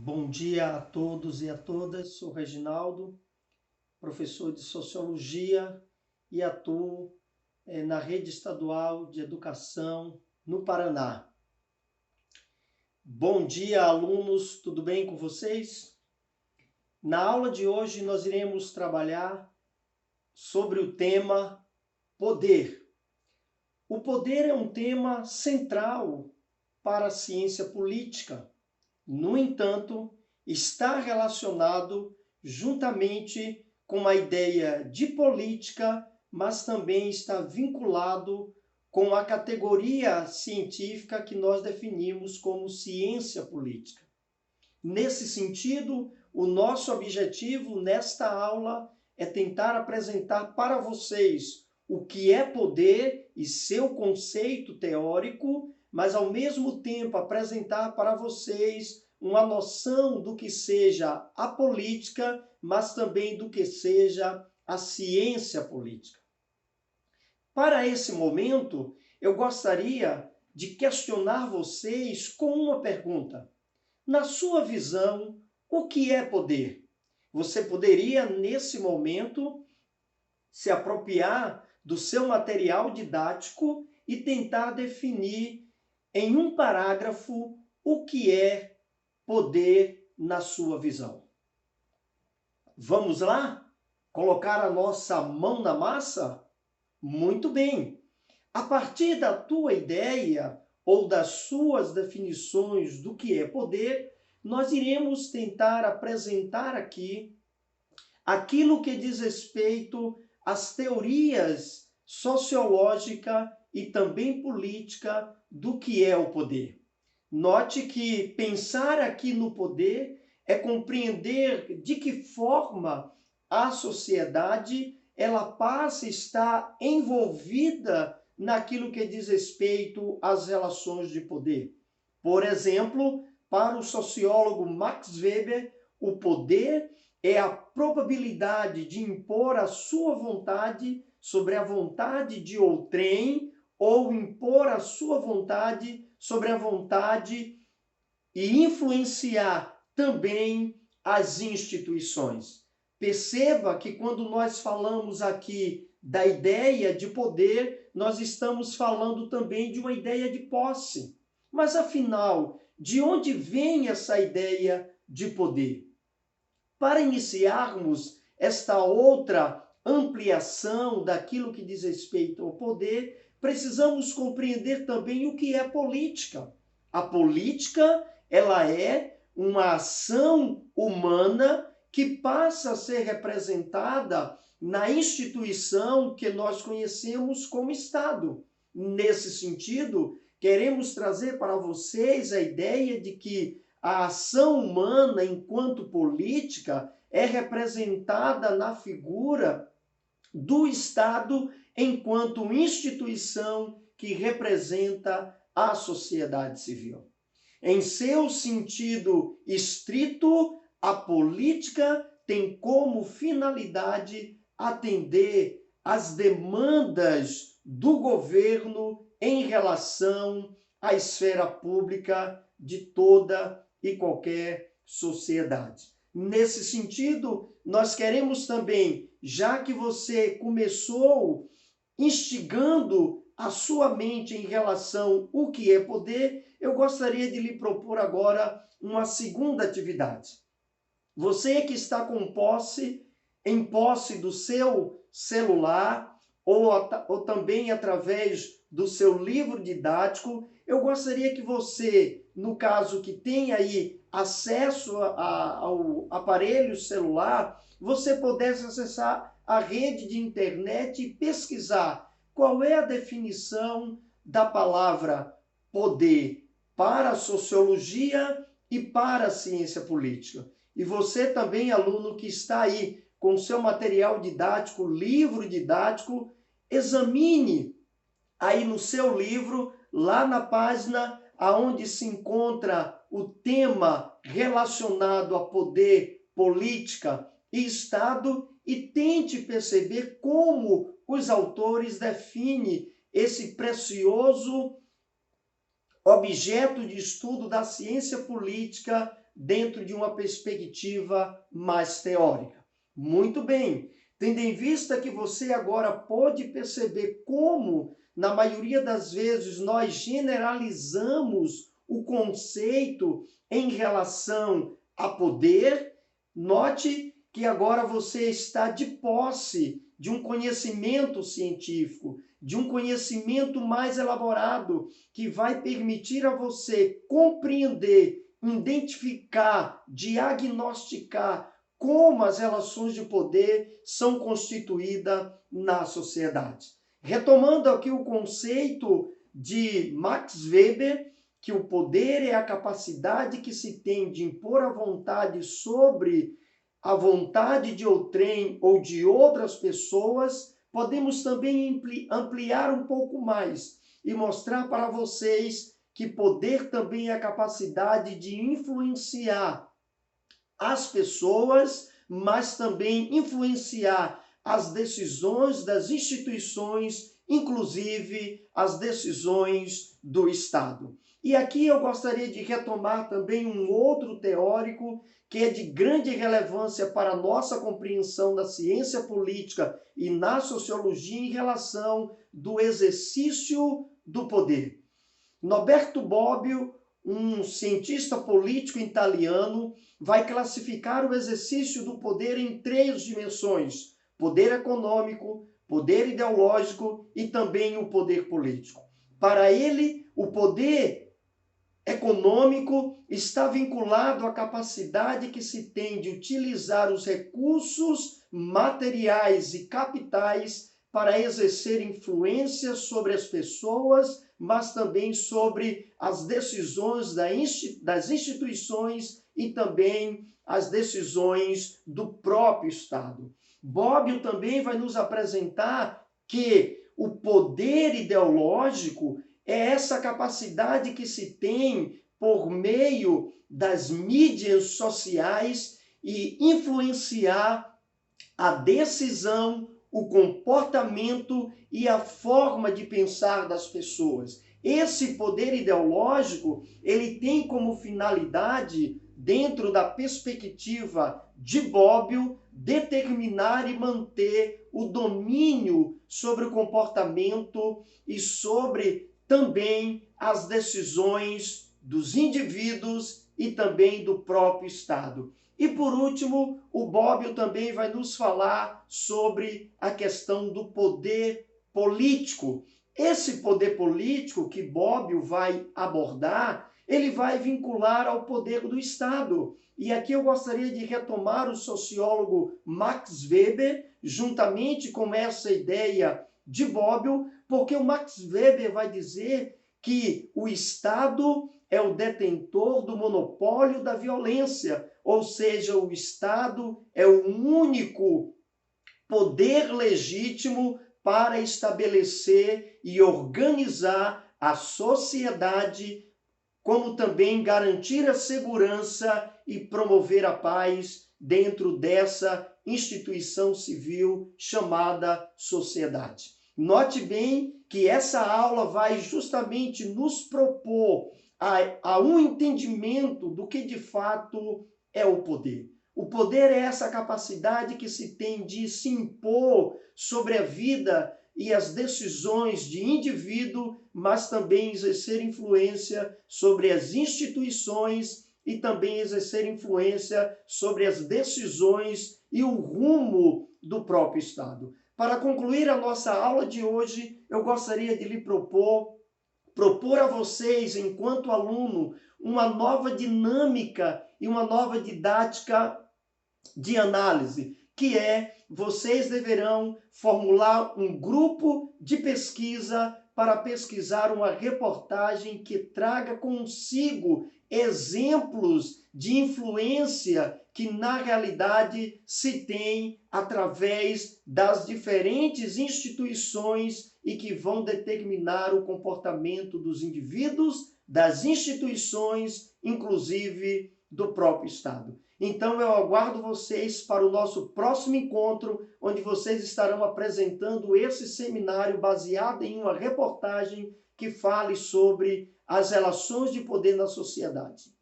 Bom dia a todos e a todas. Sou Reginaldo, professor de Sociologia e atuo na Rede Estadual de Educação no Paraná. Bom dia, alunos, tudo bem com vocês? Na aula de hoje nós iremos trabalhar sobre o tema poder. O poder é um tema central para a ciência política. No entanto, está relacionado juntamente com a ideia de política, mas também está vinculado com a categoria científica que nós definimos como ciência política. Nesse sentido, o nosso objetivo nesta aula é tentar apresentar para vocês o que é poder e seu conceito teórico, mas ao mesmo tempo apresentar para vocês uma noção do que seja a política, mas também do que seja a ciência política. Para esse momento, eu gostaria de questionar vocês com uma pergunta. Na sua visão, o que é poder? Você poderia, nesse momento, se apropriar do seu material didático e tentar definir em um parágrafo o que é poder na sua visão. Vamos lá? Colocar a nossa mão na massa? Muito bem. A partir da tua ideia ou das suas definições do que é poder, nós iremos tentar apresentar aqui aquilo que diz respeito às teorias sociológica e também política do que é o poder. Note que pensar aqui no poder é compreender de que forma a sociedade ela passa a estar envolvida naquilo que diz respeito às relações de poder. Por exemplo, para o sociólogo Max Weber, o poder é a probabilidade de impor a sua vontade sobre a vontade de outrem ou impor a sua vontade sobre a vontade e influenciar também as instituições. Perceba que quando nós falamos aqui da ideia de poder, nós estamos falando também de uma ideia de posse. Mas afinal, de onde vem essa ideia de poder? Para iniciarmos esta outra ampliação daquilo que diz respeito ao poder, precisamos compreender também o que é política. A política, ela é uma ação humana que passa a ser representada na instituição que nós conhecemos como Estado. Nesse sentido, queremos trazer para vocês a ideia de que a ação humana, enquanto política, é representada na figura do Estado enquanto instituição que representa a sociedade civil. Em seu sentido estrito, a política tem como finalidade atender às demandas do governo em relação à esfera pública de toda e qualquer sociedade. Nesse sentido, nós queremos também, já que você começou instigando a sua mente em relação ao que é poder, eu gostaria de lhe propor agora uma segunda atividade. Você que está em posse do seu celular ou também através do seu livro didático, eu gostaria que você, no caso que tem aí acesso ao aparelho celular, você pudesse acessar a rede de internet e pesquisar qual é a definição da palavra poder para a sociologia e para a ciência política. E você também, aluno que está aí com seu material didático, livro didático, examine aí no seu livro, lá na página aonde se encontra o tema relacionado a poder, política e Estado e tente perceber como os autores definem esse precioso objeto de estudo da ciência política dentro de uma perspectiva mais teórica. Muito bem, tendo em vista que você agora pode perceber como, na maioria das vezes, nós generalizamos o conceito em relação a poder, note que agora você está de posse de um conhecimento científico, de um conhecimento mais elaborado, que vai permitir a você compreender, identificar, diagnosticar como as relações de poder são constituídas na sociedade. Retomando aqui o conceito de Max Weber, que o poder é a capacidade que se tem de impor a vontade sobre a vontade de outrem ou de outras pessoas, podemos também ampliar um pouco mais e mostrar para vocês que poder também é a capacidade de influenciar as pessoas, mas também influenciar as decisões das instituições, inclusive as decisões do Estado. E aqui eu gostaria de retomar também um outro teórico que é de grande relevância para a nossa compreensão da ciência política e na sociologia em relação do exercício do poder. Norberto Bobbio, um cientista político italiano, vai classificar o exercício do poder em 3 dimensões: poder econômico, poder ideológico e também o poder político. Para ele, o poder econômico está vinculado à capacidade que se tem de utilizar os recursos materiais e capitais para exercer influência sobre as pessoas, mas também sobre as decisões das instituições e também as decisões do próprio Estado. Bobbio também vai nos apresentar que o poder ideológico é essa capacidade que se tem por meio das mídias sociais e influenciar a decisão, o comportamento e a forma de pensar das pessoas. Esse poder ideológico, ele tem como finalidade, dentro da perspectiva de Bobbio, determinar e manter o domínio sobre o comportamento e sobre também as decisões dos indivíduos e também do próprio Estado. E por último, o Bobbio também vai nos falar sobre a questão do poder político. Esse poder político que Bobbio vai abordar, ele vai vincular ao poder do Estado. E aqui eu gostaria de retomar o sociólogo Max Weber, juntamente com essa ideia de Bobbio, porque o Max Weber vai dizer que o Estado é o detentor do monopólio da violência, ou seja, o Estado é o único poder legítimo para estabelecer e organizar a sociedade, como também garantir a segurança e promover a paz dentro dessa instituição civil chamada sociedade. Note bem que essa aula vai justamente nos propor a um entendimento do que de fato é o poder. O poder é essa capacidade que se tem de se impor sobre a vida e as decisões de indivíduo, mas também exercer influência sobre as instituições e também exercer influência sobre as decisões e o rumo do próprio Estado. Para concluir a nossa aula de hoje, eu gostaria de lhe propor a vocês, enquanto aluno, uma nova dinâmica e uma nova didática de análise, que é: vocês deverão formular um grupo de pesquisa para pesquisar uma reportagem que traga consigo exemplos de influência que na realidade se tem através das diferentes instituições e que vão determinar o comportamento dos indivíduos, das instituições, inclusive do próprio Estado. Então eu aguardo vocês para o nosso próximo encontro, onde vocês estarão apresentando esse seminário baseado em uma reportagem que fale sobre as relações de poder na sociedade.